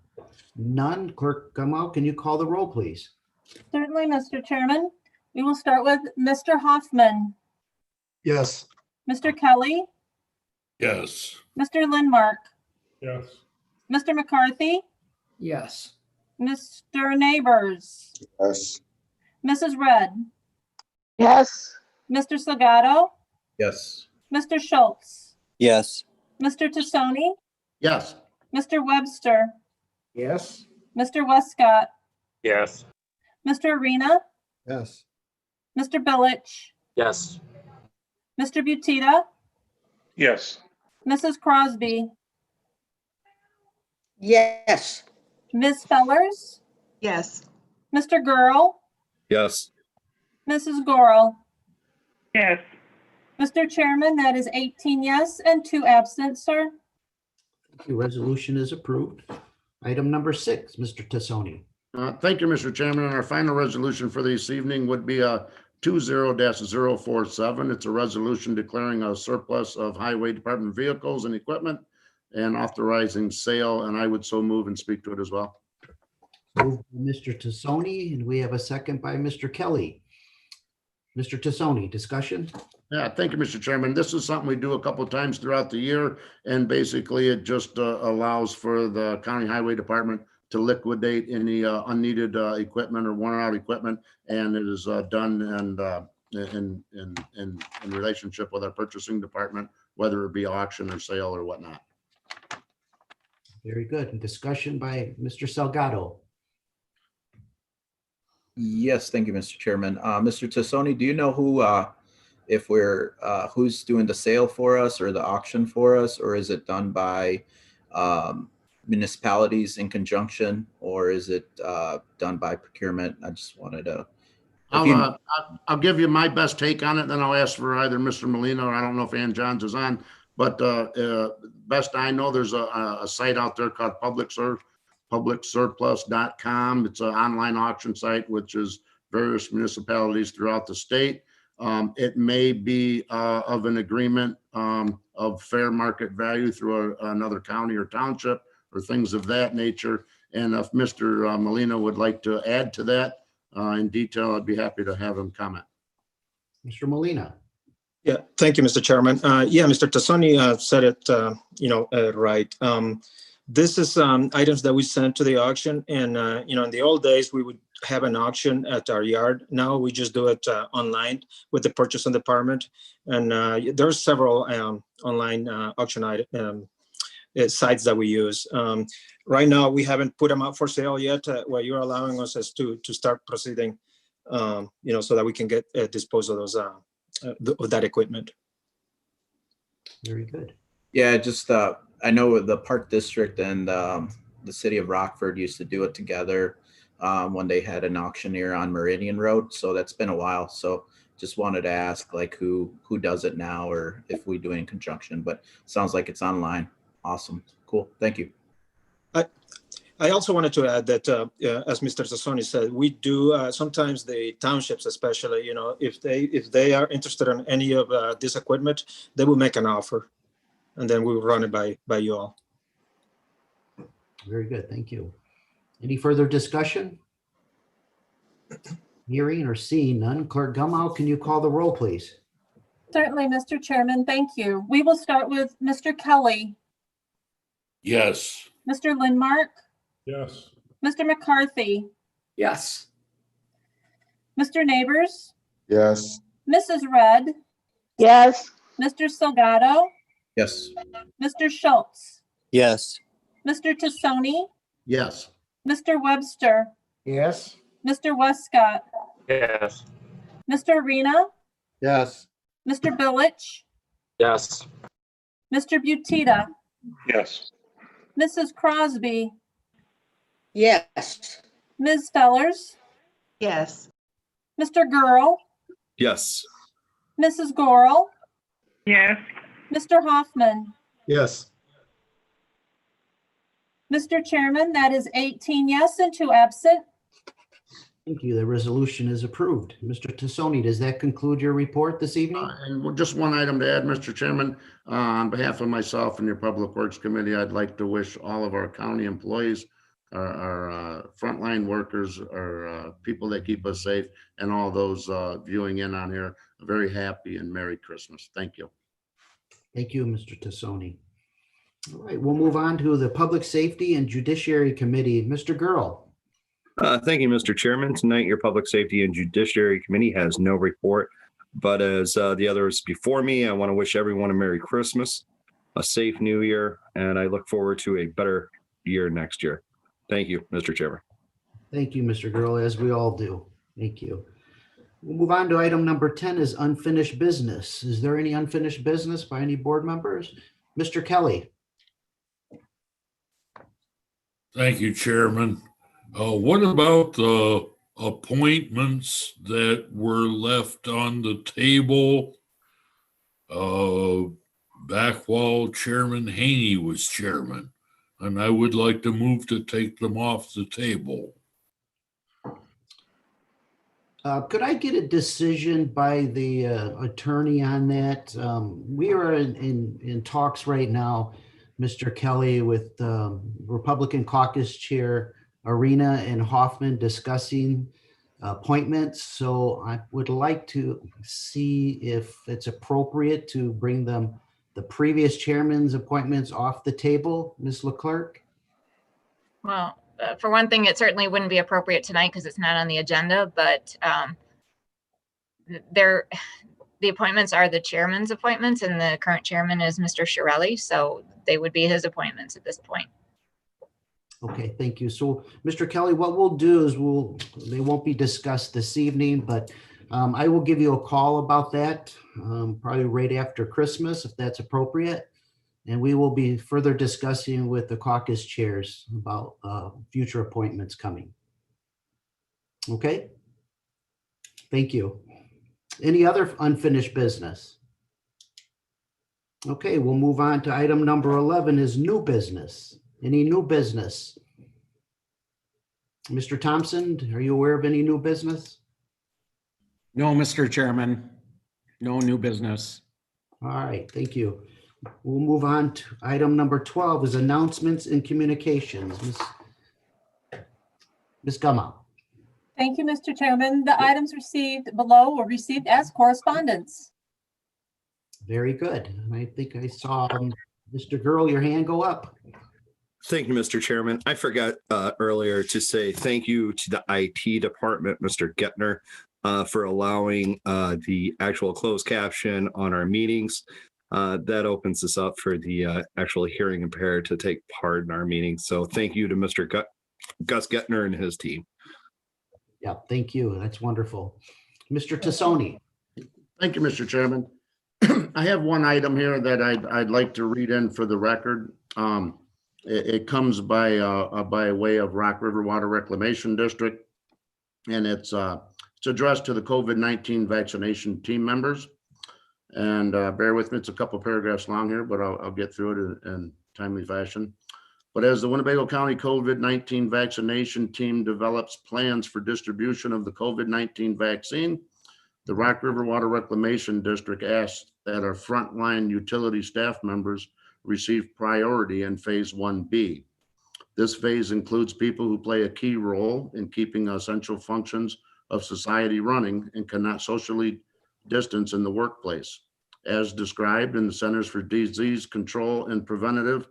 none, Clerk Gummow, can you call the roll, please? Certainly, Mr. Chairman. We will start with Mr. Hoffman, Yes. Mr. Kelly, Yes. Mr. Lindmark, Yes. Mr. McCarthy, Yes. Mr. Neighbors, Yes. Mrs. Red, Yes. Mr. Sagato, Yes. Mr. Schultz, Yes. Mr. Tassoni, Yes. Mr. Webster, Yes. Mr. Westcott, Yes. Mr. Arena, Yes. Mr. Billich, Yes. Mr. Butita, Yes. Mrs. Crosby, Yes. Ms. Fellers, Yes. Mr. Girl, Yes. Mrs. Gorel. Yes. Mr. Chairman, that is 18 yes and 2 absent, sir. Thank you. Resolution is approved. Item number 6, Mr. Tassoni. Thank you, Mr. Chairman. And our final resolution for this evening would be 20-047. It's a resolution declaring a surplus of highway department vehicles and equipment and authorizing sale, and I would so move and speak to it as well. Moved by Mr. Tassoni, and we have a second by Mr. Kelly. Mr. Tassoni, discussion? Yeah, thank you, Mr. Chairman. This is something we do a couple of times throughout the year, and basically it just allows for the county highway department to liquidate any unneeded equipment or worn out equipment, and it is done and in relationship with our purchasing department, whether it be auction or sale or whatnot. Very good. And discussion by Mr. Salgado. Yes, thank you, Mr. Chairman. Mr. Tassoni, do you know who, if we're, who's doing the sale for us or the auction for us, or is it done by municipalities in conjunction, or is it done by procurement? I just wanted to. I'll give you my best take on it, then I'll ask for either Mr. Molina or I don't know if Ann Johns is on, but best I know, there's a site out there called publicsurplus.com. It's an online auction site, which is various municipalities throughout the state. It may be of an agreement of fair market value through another county or township or things of that nature. And if Mr. Molina would like to add to that in detail, I'd be happy to have him comment. Mr. Molina. Yeah, thank you, Mr. Chairman. Yeah, Mr. Tassoni said it, right. This is items that we sent to the auction, and in the old days we would have an auction at our yard. Now we just do it online with the purchasing department, and there's several online auction sites that we use. Right now we haven't put them out for sale yet. What you're allowing us is to start proceeding, so that we can get dispose of those of that equipment. Very good. Yeah, just I know the Park District and the city of Rockford used to do it together when they had an auctioneer on Meridian Road. So that's been a while. So just wanted to ask like who does it now, or if we do it in conjunction, but sounds like it's online. Awesome. Cool. Thank you. I also wanted to add that, as Mr. Tassoni said, we do sometimes the townships, especially, if they are interested in any of this equipment, they will make an offer, and then we will run it by you all. Very good. Thank you. Any further discussion? Hearing or seeing none. Clerk Gummow, can you call the roll, please? Certainly, Mr. Chairman. Thank you. We will start with Mr. Kelly. Yes. Mr. Lindmark. Yes. Mr. McCarthy. Yes. Mr. Neighbors. Yes. Mrs. Red. Yes. Mr. Salgado. Yes. Mr. Schultz. Yes. Mr. Tassoni. Yes. Mr. Webster. Yes. Mr. Westcott. Yes. Mr. Arena. Yes. Mr. Billich. Yes. Mr. Butita. Yes. Mrs. Crosby. Yes. Ms. Fellers. Yes. Mr. Girl. Yes. Mrs. Gorel. Yes. Mr. Hoffman. Yes. Mr. Chairman, that is 18 yes and 2 absent. Thank you. The resolution is approved. Mr. Tassoni, does that conclude your report this evening? And just one item to add, Mr. Chairman, on behalf of myself and your Public Works Committee, I'd like to wish all of our county employees, our frontline workers, our people that keep us safe, and all those viewing in on here, a very happy and Merry Christmas. Thank you. Thank you, Mr. Tassoni. All right, we'll move on to the Public Safety and Judiciary Committee. Mr. Girl. Thank you, Mr. Chairman. Tonight, your Public Safety and Judiciary Committee has no report, but as the others before me, I want to wish everyone a Merry Christmas, a safe New Year, and I look forward to a better year next year. Thank you, Mr. Chairman. Thank you, Mr. Girl, as we all do. Thank you. We'll move on to item number 10 is unfinished business. Is there any unfinished business by any board members? Mr. Kelly. Thank you, Chairman. What about the appointments that were left on the table back while Chairman Haney was chairman? And I would like to move to take them off the table. Could I get a decision by the attorney on that? We are in talks right now, Mr. Kelly, with Republican Caucus Chair Arena and Hoffman discussing appointments. So I would like to see if it's appropriate to bring the previous chairman's appointments off the table, Ms. Leclerc. Well, for one thing, it certainly wouldn't be appropriate tonight because it's not on the agenda, but the appointments are the chairman's appointments, and the current chairman is Mr. Shirelli, so they would be his appointments at this point. Okay, thank you. So, Mr. Kelly, what we'll do is they won't be discussed this evening, but I will give you a call about that, probably right after Christmas, if that's appropriate. And we will be further discussing with the caucus chairs about future appointments coming. Okay? Thank you. Any other unfinished business? Okay, we'll move on to item number 11 is new business. Any new business? Mr. Thompson, are you aware of any new business? No, Mr. Chairman. No new business. All right, thank you. We'll move on to item number 12 is announcements and communications. Ms. Gama. Thank you, Mr. Chairman. The items received below were received as correspondence. Very good. And I think I saw Mr. Girl, your hand go up. Thank you, Mr. Chairman. I forgot earlier to say thank you to the IT department, Mr. Gettner, for allowing the actual closed caption on our meetings. That opens us up for the actual hearing impaired to take part in our meetings. So thank you to Mr. Gus Gettner and his team. Yeah, thank you. That's wonderful. Mr. Tassoni. Thank you, Mr. Chairman. I have one item here that I'd like to read in for the record. It comes by way of Rock River Water Reclamation District, and it's addressed to the COVID-19 vaccination team members. And bear with me, it's a couple paragraphs long here, but I'll get through it in timely fashion. But as the Winnebago County COVID-19 vaccination team develops plans for distribution of the COVID-19 vaccine, the Rock River Water Reclamation District asks that our frontline utility staff members receive priority in Phase 1B. This phase includes people who play a key role in keeping essential functions of society running and cannot socially distance in the workplace. As described in the Centers for Disease Control and Preventative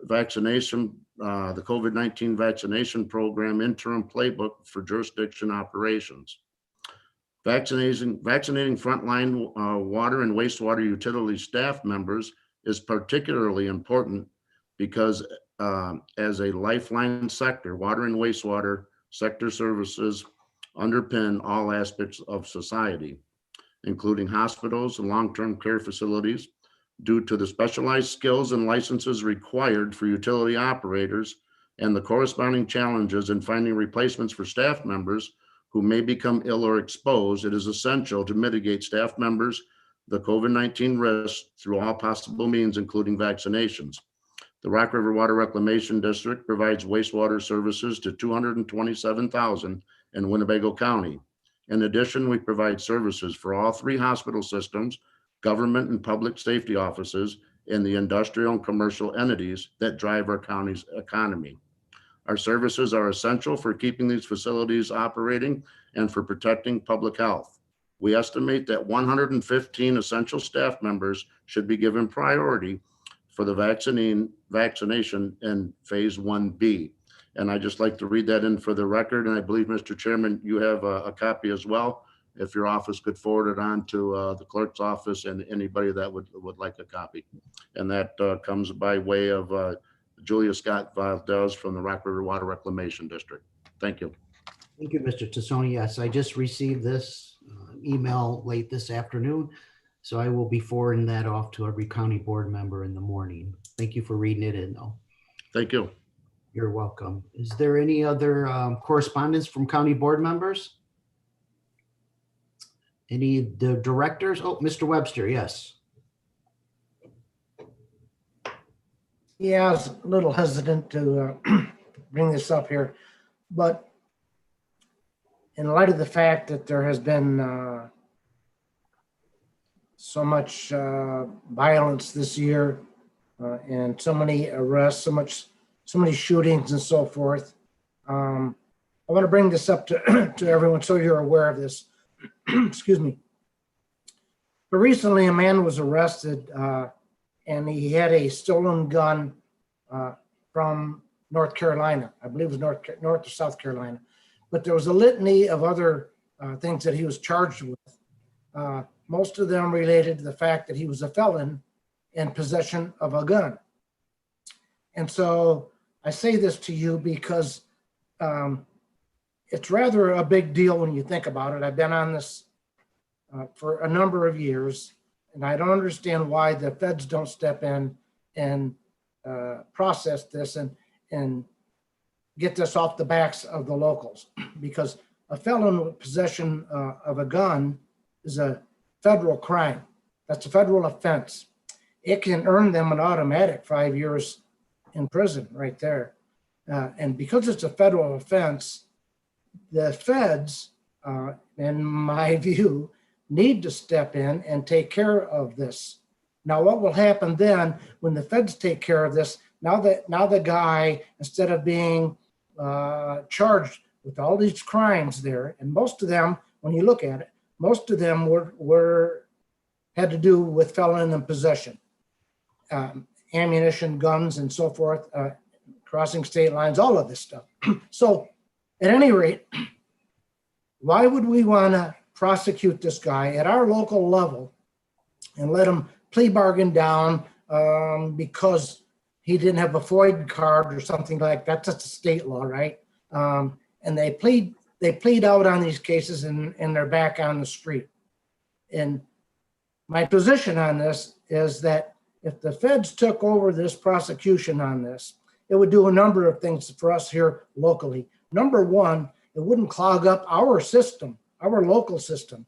Vaccination, the COVID-19 vaccination program interim playbook for jurisdiction operations. Vaccinating frontline water and wastewater utility staff members is particularly important because as a lifeline sector, water and wastewater sector services underpin all aspects of society, including hospitals and long-term care facilities. Due to the specialized skills and licenses required for utility operators and the corresponding challenges in finding replacements for staff members who may become ill or exposed, it is essential to mitigate staff members the COVID-19 risks through all possible means, including vaccinations. The Rock River Water Reclamation District provides wastewater services to 227,000 in Winnebago County. In addition, we provide services for all 3 hospital systems, government and public safety offices, and the industrial and commercial entities that drive our county's economy. Our services are essential for keeping these facilities operating and for protecting public health. We estimate that 115 essential staff members should be given priority for the vaccination in Phase 1B. And I'd just like to read that in for the record. And I believe, Mr. Chairman, you have a copy as well. If your office could forward it on to the clerk's office and anybody that would like a copy. And that comes by way of Julia Scott Valdez from the Rock River Water Reclamation District. Thank you. Thank you, Mr. Tassoni. Yes, I just received this email late this afternoon, so I will be forwarding that off to every county board member in the morning. Thank you for reading it in, though. Thank you. You're welcome. Is there any other correspondence from county board members? Any of the directors? Oh, Mr. Webster, yes. Yeah, I was a little hesitant to bring this up here, but in light of the fact that there has been so much violence this year and so many arrests, so many shootings and so forth, I want to bring this up to everyone so you're aware of this. Excuse me. But recently, a man was arrested and he had a stolen gun from North Carolina. I believe it was North or South Carolina. But there was a litany of other things that he was charged with. Most of them related to the fact that he was a felon in possession of a gun. And so I say this to you because it's rather a big deal when you think about it. I've been on this for a number of years, and I don't understand why the feds don't step in and process this and get this off the backs of the locals. Because a felon with possession of a gun is a federal crime. That's a federal offense. It can earn them an automatic 5 years in prison right there. And because it's a federal offense, the feds, in my view, need to step in and take care of this. Now, what will happen then when the feds take care of this? Now the guy, instead of being charged with all these crimes there, and most of them, when you look at it, most of them had to do with felon in possession, ammunition, guns, and so forth, crossing state lines, all of this stuff. So, at any rate, why would we want to prosecute this guy at our local level and let him plea bargain down because he didn't have a FOID card or something like that? That's a state law, right? And they plead out on these cases and they're back on the street. And my position on this is that if the feds took over this prosecution on this, it would do a number of things for us here locally. Number one, it wouldn't clog up our system, our local system.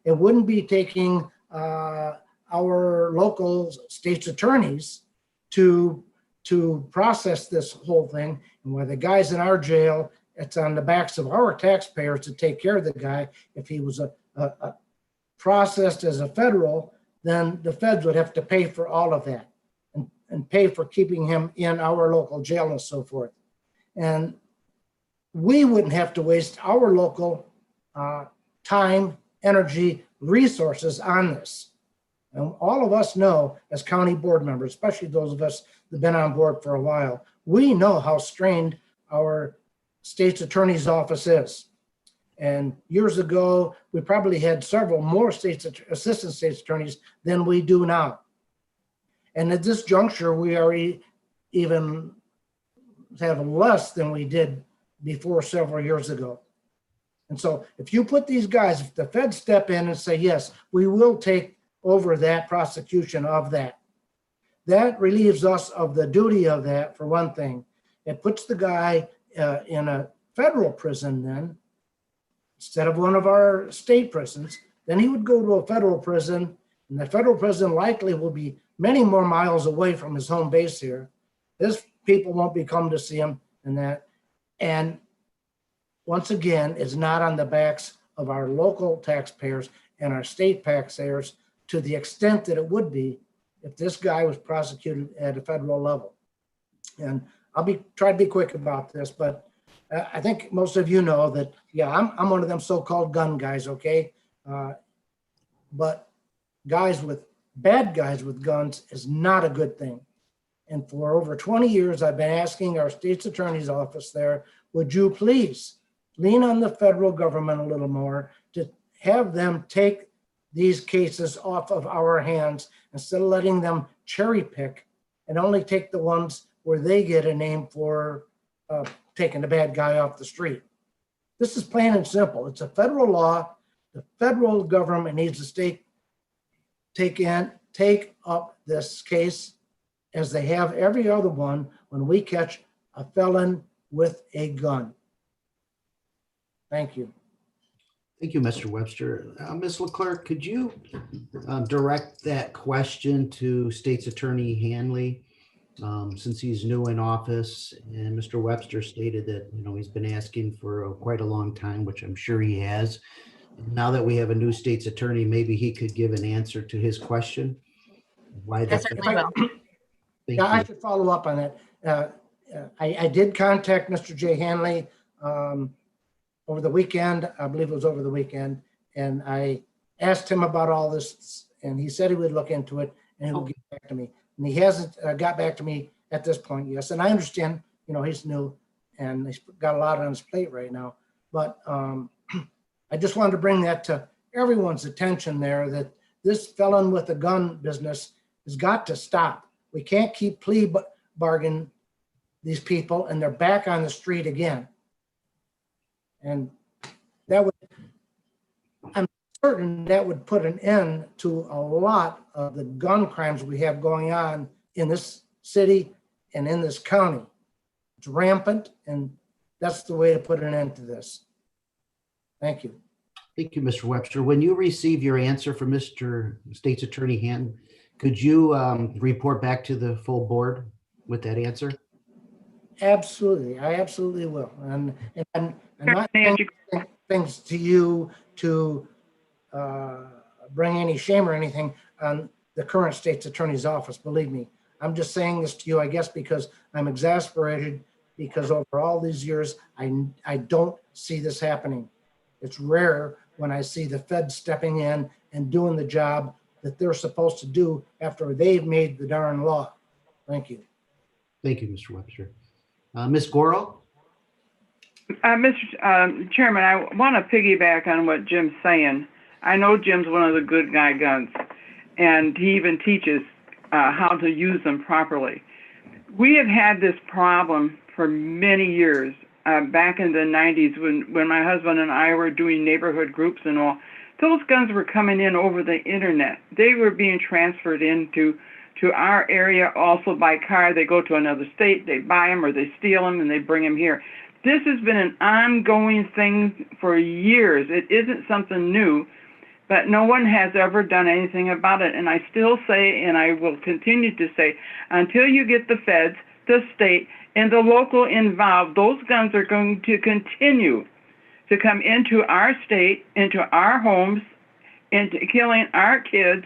It wouldn't be taking our local state's attorneys to process this whole thing. And where the guy's in our jail, it's on the backs of our taxpayers to take care of the guy. If he was processed as a federal, then the feds would have to pay for all of that and pay for keeping him in our local jail and so forth. And we wouldn't have to waste our local time, energy, resources on this. And all of us know as county board members, especially those of us that have been on board for a while, we know how strained our state's attorney's office is. And years ago, we probably had several more assistant state's attorneys than we do now. And at this juncture, we already even have less than we did before several years ago. And so if you put these guys, if the feds step in and say, yes, we will take over that prosecution of that, that relieves us of the duty of that, for one thing. It puts the guy in a federal prison then, instead of one of our state prisons. Then he would go to a federal prison, and the federal prison likely will be many more miles away from his home base here. His people won't be coming to see him and that. And once again, it's not on the backs of our local taxpayers and our state taxpayers to the extent that it would be if this guy was prosecuted at a federal level. And I'll try to be quick about this, but I think most of you know that, yeah, I'm one of them so-called gun guys, okay? But bad guys with guns is not a good thing. And for over 20 years, I've been asking our state's attorney's office there, would you please lean on the federal government a little more to have them take these cases off of our hands instead of letting them cherry pick and only take the ones where they get a name for taking the bad guy off the street. This is plain and simple. It's a federal law. The federal government needs to take up this case as they have every other one when we catch a felon with a gun. Thank you. Thank you, Mr. Webster. Ms. Leclerc, could you direct that question to State's Attorney Hanley? since he's new in office. And Mr. Webster stated that, he's been asking for quite a long time, which I'm sure he has. Now that we have a new state's attorney, maybe he could give an answer to his question. Why I the certainly will. Thank Yeah, I you. should follow up on that. I did contact Mr. Jay Hanley over the weekend. I believe it was over the weekend. And I asked him about all this, and he said he would look into it and he would get back to me. And he hasn't got back to me at this point, yes. And I understand, he's new and he's got a lot on his plate right now. But I just wanted to bring that to everyone's attention there, that this felon with the gun business has got to stop. We can't keep plea bargain these people and they're back on the street again. And that would, I'm certain that would put an end to a lot of the gun crimes we have going on in this city and in this county. It's rampant, and that's the way to put an end to this. Thank you. Thank you, Mr. Webster. When you receive your answer from Mr. State's Attorney Hand, could you report back to the full board with that answer? Absolutely. I absolutely will. And I'm not saying things to you to bring any shame or anything on the current state's attorney's office. Believe me, I'm just saying this to you, I guess, because I'm exasperated because over all these years, I don't see this happening. It's rare when I see the Fed stepping in and doing the job that they're supposed to do after they've made the darn law. Thank you. Thank you, Mr. Webster. Ms. Goro? Mr. Chairman, I want to piggyback on what Jim's saying. I know Jim's one of the good guy guns, and he even teaches how to use them properly. We have had this problem for many years. Back in the 90s when my husband and I were doing neighborhood groups and all, those guns were coming in over the internet. They were being transferred into our area also by car. They go to another state, they buy them or they steal them and they bring them here. This has been an ongoing thing for years. It isn't something new, but no one has ever done anything about it. And I still say, and I will continue to say, until you get the feds, the state, and the local involved, those guns are going to continue to come into our state, into our homes, into killing our kids.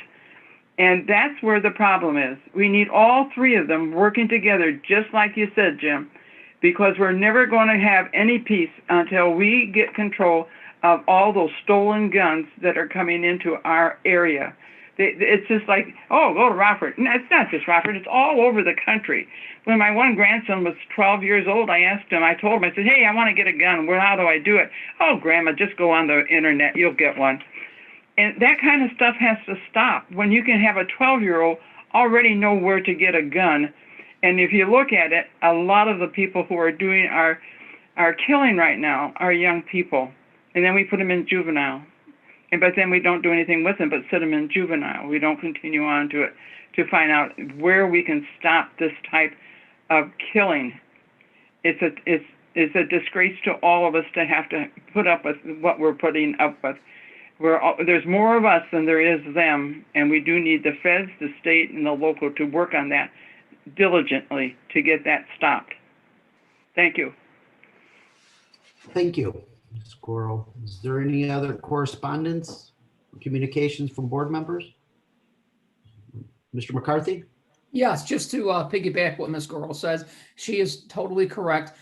And that's where the problem is. We need all three of them working together, just like you said, Jim, because we're never going to have any peace until we get control of all those stolen guns that are coming into our area. It's just like, oh, go to Rockford. No, it's not just Rockford. It's all over the country. When my one grandson was 12 years old, I asked him, I told him, I said, hey, I want to get a gun. Well, how do I do it? Oh, Grandma, just go on the internet. You'll get one. And that kind of stuff has to stop. When you can have a 12-year-old already know where to get a gun. And if you look at it, a lot of the people who are doing our killing right now are young people. And then we put them in juvenile. But then we don't do anything with them but sit them in juvenile. We don't continue on to it to find out where we can stop this type of killing. It's a disgrace to all of us to have to put up with what we're putting up with. There's more of us than there is them, and we do need the feds, the state, and the local to work on that diligently to get that stopped. Thank you. Thank you, Ms. Goro. Is there any other correspondence, communications from board members? Mr. McCarthy? Yes, just to piggyback what Ms. Goro says, she is totally correct.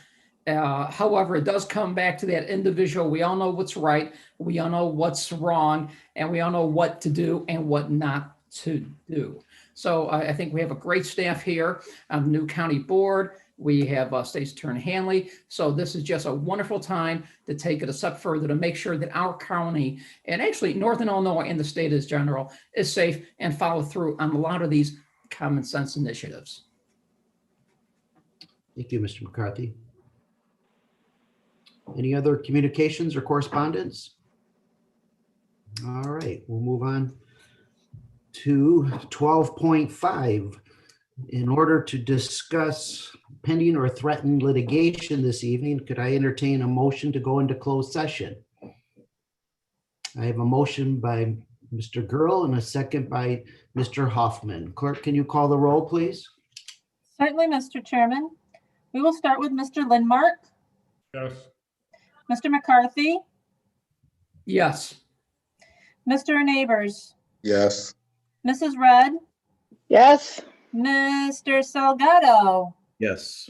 However, it does come back to that individual. We all know what's right. We all know what's wrong, and we all know what to do and what not to do. So I think we have a great staff here on the new county board. We have State's Attorney Hanley. So this is just a wonderful time to take it a step further to make sure that our county, and actually Northern Illinois and the state as general, is safe and follow through on a lot of these common sense initiatives. Thank you, Mr. McCarthy. Any other communications or correspondence? All right, we'll move on to 12.5. In order to discuss pending or threatened litigation this evening, could I entertain a motion to go into closed session? I have a motion by Mr. Girl and a second by Mr. Hoffman. Clerk, can you call the roll, please? Certainly, Mr. Chairman. We will start with Mr. Lindmark, Yes. Mr. McCarthy, Yes. Mr. Neighbors, Yes. Mrs. Red, Yes. Mr. Salgado, Yes.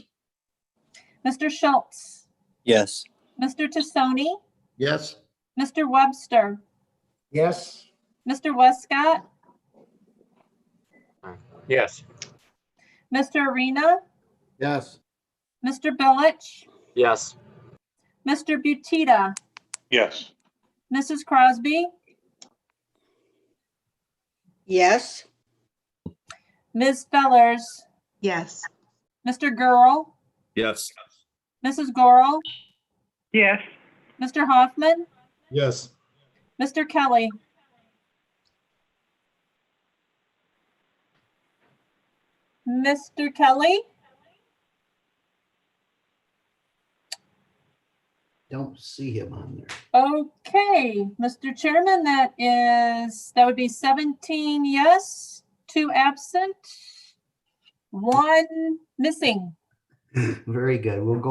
Mr. Schultz, Yes. Mr. Tassoni, Yes. Mr. Webster, Yes. Mr. Westcott, Yes. Mr. Arena, Yes. Mr. Billich, Yes. Mr. Butita, Yes. Mrs. Crosby, Yes. Ms. Fellers, Yes. Mr. Girl, Yes. Mrs. Gorel, Yes. Mr. Hoffman, Yes. Mr. Kelly. Mr. Kelly, Don't see him on there. okay, Mr. Chairman, that would be 17 yes, 2 absent, 1 missing. Very good. We'll go